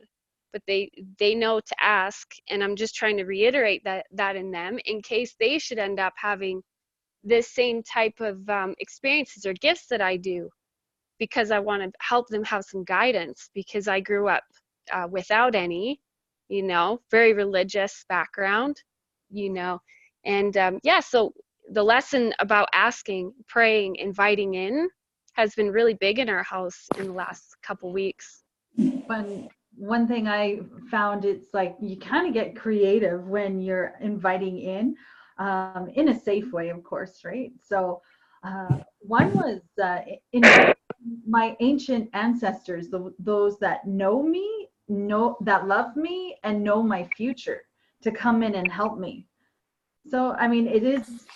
but they know to ask. And I'm just trying to reiterate that in them, in case they should end up having this same type of experiences or gifts that I do, because I want to help them have some guidance, because I grew up without any, very religious background, and yeah, so the lesson about asking, praying, inviting in has been really big in our house in the last couple weeks. One thing I found, it's like you kind of get creative when you're inviting in a safe way, of course, right? So one was inviting my ancient ancestors, those that know me, that love me, and know my future, to come in and help me. So I mean, it is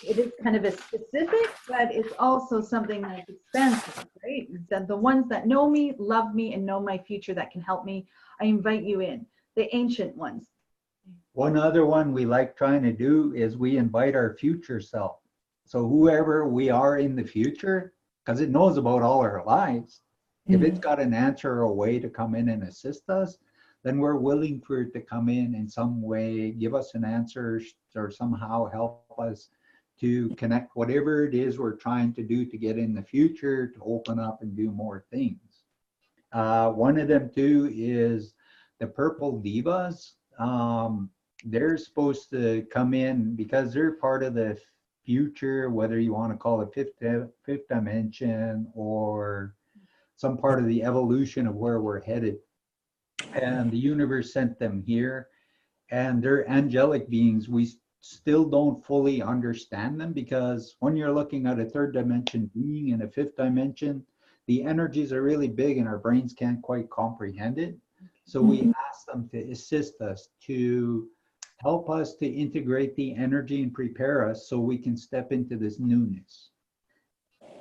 kind of a specific, but it's also something that's expansive, right? That the ones that know me, love me, and know my future, that can help me, I invite you in. The ancient ones. One other one we like trying to do is we invite our future self. So whoever we are in the future, because it knows about all our lives, if it's got an answer or a way to come in and assist us, then we're willing for it to come in some way, give us an answer, or somehow help us to connect whatever it is we're trying to do to get in the future, to open up and do more things. One of them too is the Purple Divas. They're supposed to come in because they're part of the future, whether you want to call it fifth dimension or some part of the evolution of where we're headed. And the universe sent them here, and they're angelic beings. We still don't fully understand them, because when you're looking at a third dimension being in a fifth dimension, the energies are really big and our brains can't quite comprehend it. So we ask them to assist us, to help us to integrate the energy and prepare us so we can step into this newness.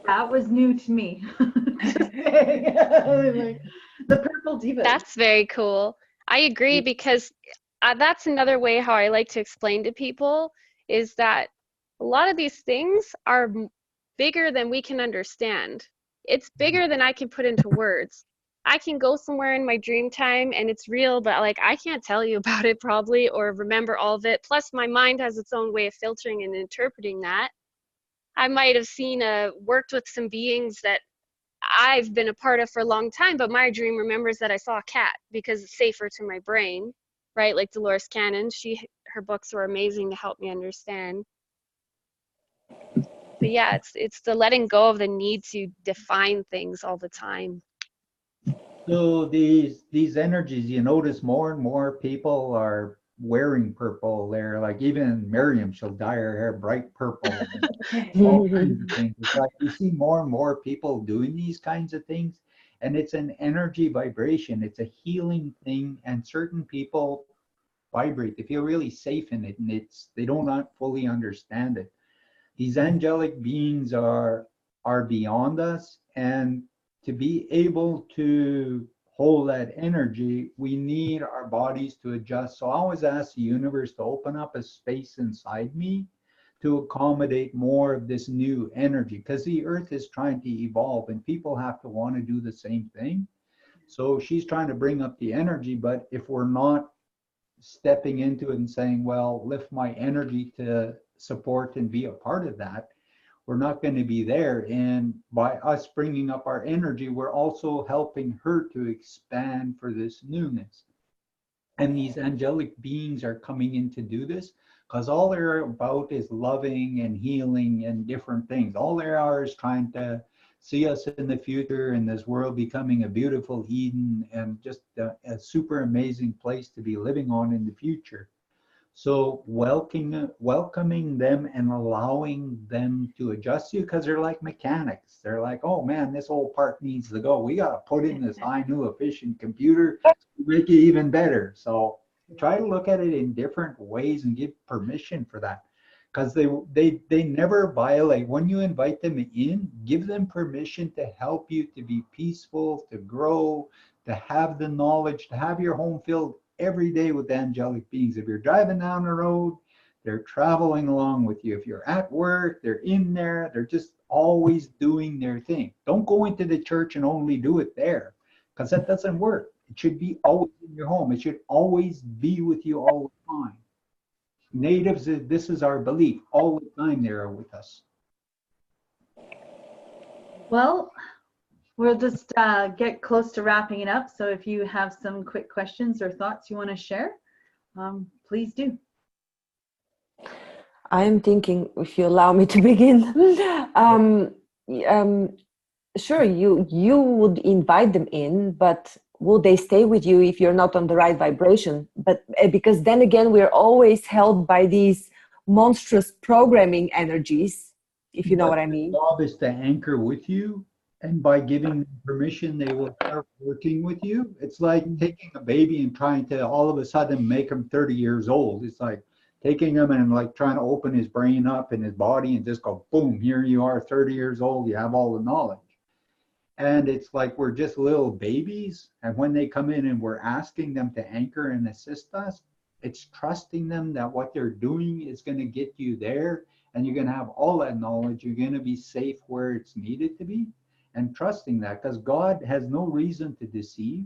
That was new to me. Like, the Purple Divas. That's very cool. I agree, because that's another way how I like to explain to people, is that a lot of these things are bigger than we can understand. It's bigger than I can put into words. I can go somewhere in my dream time and it's real, but like I can't tell you about it probably or remember all of it. Plus my mind has its own way of filtering and interpreting that. I might have worked with some beings that I've been a part of for a long time, but my dream remembers that I saw a cat because it's safer to my brain, right? Like Dolores Cannon, her books were amazing to help me understand. But yeah, it's the letting go of the need to define things all the time. So these energies, you notice more and more people are wearing purple. They're like, even Miriam, she'll dye her hair bright purple. All kinds of things. It's like you see more and more people doing these kinds of things, and it's an energy vibration. It's a healing thing, and certain people vibrate. They feel really safe in it, and they don't not fully understand it. These angelic beings are beyond us, and to be able to hold that energy, we need our bodies to adjust. So I always ask the universe to open up a space inside me to accommodate more of this new energy, because the earth is trying to evolve and people have to want to do the same thing. So she's trying to bring up the energy, but if we're not stepping into it and saying, well, lift my energy to support and be a part of that, we're not going to be there. And by us bringing up our energy, we're also helping her to expand for this newness. And these angelic beings are coming in to do this because all they're about is loving and healing and different things. All they are is trying to see us in the future and this world becoming a beautiful Eden and just a super amazing place to be living on in the future. So welcoming them and allowing them to adjust you, because they're like mechanics. They're like, oh man, this whole part needs to go. We got to put in this high new efficient computer to make it even better. So try to look at it in different ways and give permission for that, because they never violate. When you invite them in, give them permission to help you to be peaceful, to grow, to have the knowledge, to have your home filled every day with angelic beings. If you're driving down the road, they're traveling along with you. If you're at work, they're in there. They're just always doing their thing. Don't go into the church and only do it there, because that doesn't work. It should be always in your home. It should always be with you all the time. Natives, this is our belief. All the time they are with us. Well, we'll just get close to wrapping it up. So if you have some quick questions or thoughts you want to share, please do. I'm thinking, if you allow me to begin, sure, you would invite them in, but will they stay with you if you're not on the right vibration? But because then again, we're always held by these monstrous programming energies, if you know what I mean. Their job is to anchor with you, and by giving them permission, they will start working with you. It's like taking a baby and trying to all of a sudden make him 30 years old. It's like taking him and like trying to open his brain up and his body and just go, boom, here you are, 30 years old, you have all the knowledge. And it's like we're just little babies. And when they come in and we're asking them to anchor and assist us, it's trusting them that what they're doing is going to get you there. And you're going to have all that knowledge. You're going to be safe where it's needed to be. And trusting that, because God has no reason to deceive.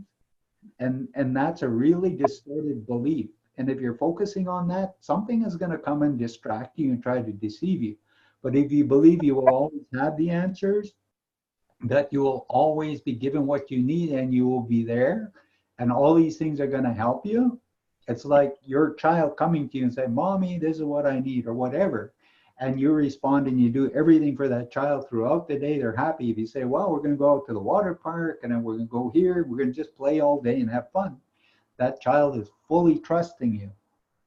And that's a really distorted belief. And if you're focusing on that, something is going to come and distract you and try to deceive you. But if you believe you will always have the answers, that you will always be given what you need and you will be there, and all these things are going to help you. It's like your child coming to you and saying, mommy, this is what I need, or whatever. And you respond and you do everything for that child throughout the day. They're happy. If you say, well, we're going to go out to the water park and then we're going to go here, we're going to just play all day and have fun. That child is fully trusting you.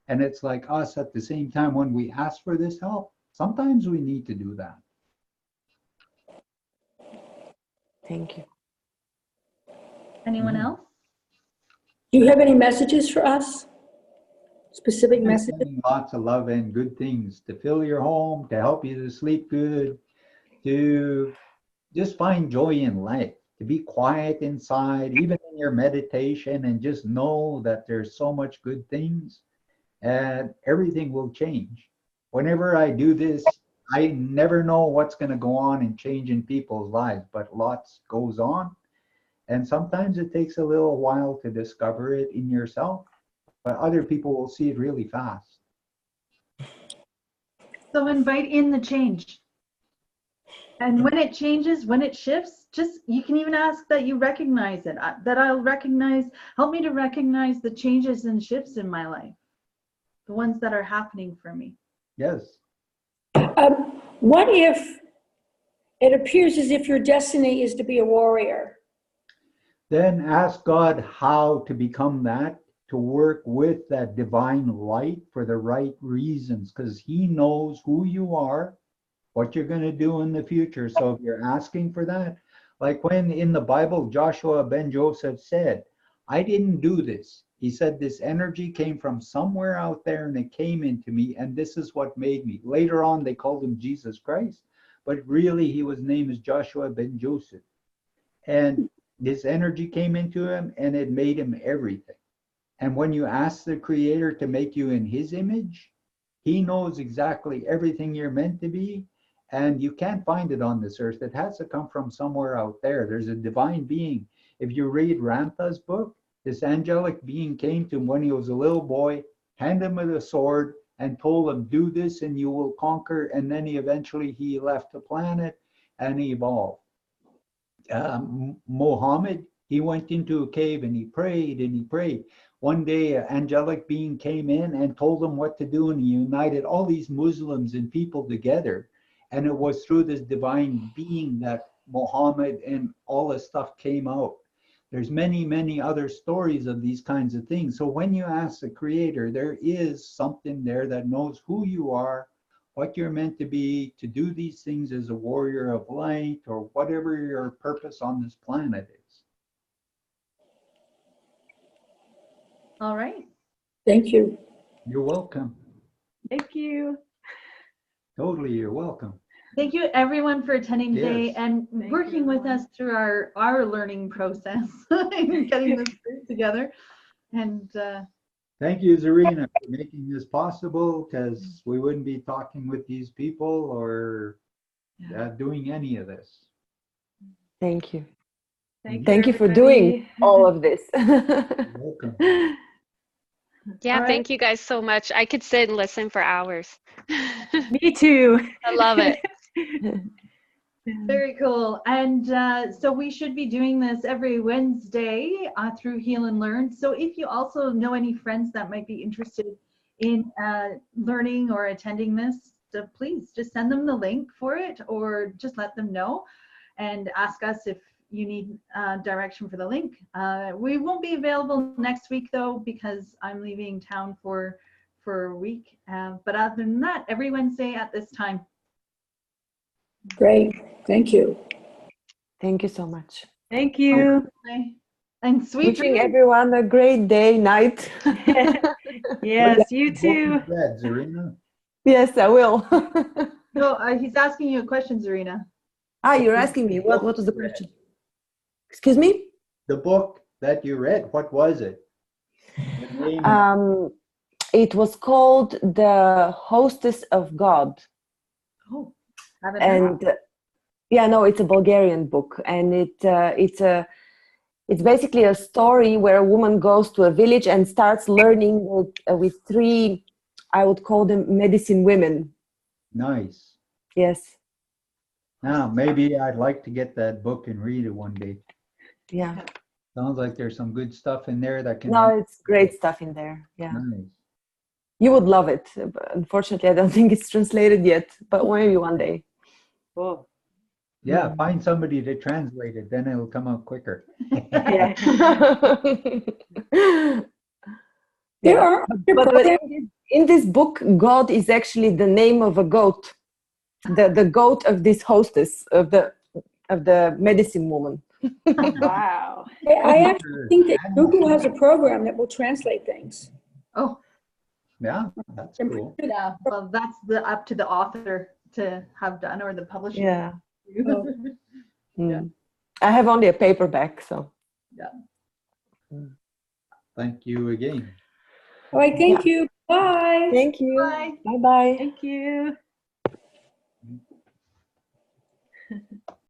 And it's like us at the same time, when we ask for this help, sometimes we need to do that. Thank you. Anyone else? Do you have any messages for us? Specific messages? Lots of love and good things to fill your home, to help you to sleep good, to just find joy in life, to be quiet inside, even in your meditation, and just know that there's so much good things and everything will change. Whenever I do this, I never know what's going to go on and change in people's lives, but lots goes on. And sometimes it takes a little while to discover it in yourself, but other people will see it really fast. So invite in the change. And when it changes, when it shifts, just, you can even ask that you recognize it, that I'll recognize, help me to recognize the changes and shifts in my life, the ones that are happening for me. Yes. What if it appears as if your destiny is to be a warrior? Then ask God how to become that, to work with that divine light for the right reasons, because He knows who you are, what you're going to do in the future. So if you're asking for that, like when in the Bible, Joshua ben Joseph said, I didn't do this. He said, this energy came from somewhere out there and it came into me, and this is what made me. Later on, they called him Jesus Christ, but really his name is Joshua ben Joseph. And This energy came into him and it made him everything. And when you ask the Creator to make you in His image, He knows exactly everything you're meant to be. And you can't find it on this earth. It has to come from somewhere out there. There's a divine being. If you read Rantha's book, this angelic being came to him when he was a little boy, handed him a sword, and told him, do this and you will conquer. And then he left the planet and he evolved. Muhammad, he went into a cave and he prayed and he prayed. One day, an angelic being came in and told him what to do, and he united all these Muslims and people together. And it was through this divine being that Muhammad and all this stuff came out. There's many, many other stories of these kinds of things. So when you ask the Creator, there is something there that knows who you are, what you're meant to be, to do these things as a warrior of light, or whatever your purpose on this planet is. All right. Thank you. You're welcome. Thank you. Totally, you're welcome. Thank you everyone for attending today Yes. and Thank working you, with everyone. us through our learning process and getting this group together. And Thank you, Zarina, for making this possible, because we wouldn't be talking with these people or doing any of this. Thank you. Thank You for doing everybody. all of this. You're welcome. Yeah, All right. thank you guys so much. I could sit and listen for hours. Me too. I love it. very cool. And so we should be doing this every Wednesday through Heal and Learn. So if you also know any friends that might be interested in learning or attending this, so please just send them the link for it, or just let them know and ask us if you need direction for the link. We won't be available next week though, because I'm leaving town for a week. But other than that, every Wednesday at this time. Great. Thank you. Thank you so much. Thank you. Okay. And sweet Wishing dreams. everyone a great day, night. Yes, you What book you too. read, Zarina? Yes, I will. No, he's asking you a question, Zarina. You're asking me, what was the question? Excuse me? The book that you read, what was it? The name and- It was called The Hostess of God. Oh, haven't heard. And yeah, no, it's a Bulgarian book, and it's basically a story where a woman goes to a village and starts learning with three, I would call them medicine women. Nice. Yes. Now, maybe I'd like to get that book and read it one day. Yeah. Sounds like there's some good stuff in there that can. No, it's great stuff in there. Yeah. Nice. You would love it. Unfortunately, I don't think it's translated yet, but maybe one day. Cool. Yeah, find somebody to translate it, then it'll come out quicker. Yeah. There are But in this book, God is actually the name of a goat, the goat of this hostess of the medicine woman. Wow. I actually think that Google has a program that will translate things. Oh, Yeah, that's cool. yeah. Well, that's up to the author to have done, or the publisher. Yeah. Oh. Yeah. I have only a paperback, so. Thank you again. All right, thank you. Bye. Thank you. Bye. Bye-bye. Thank you.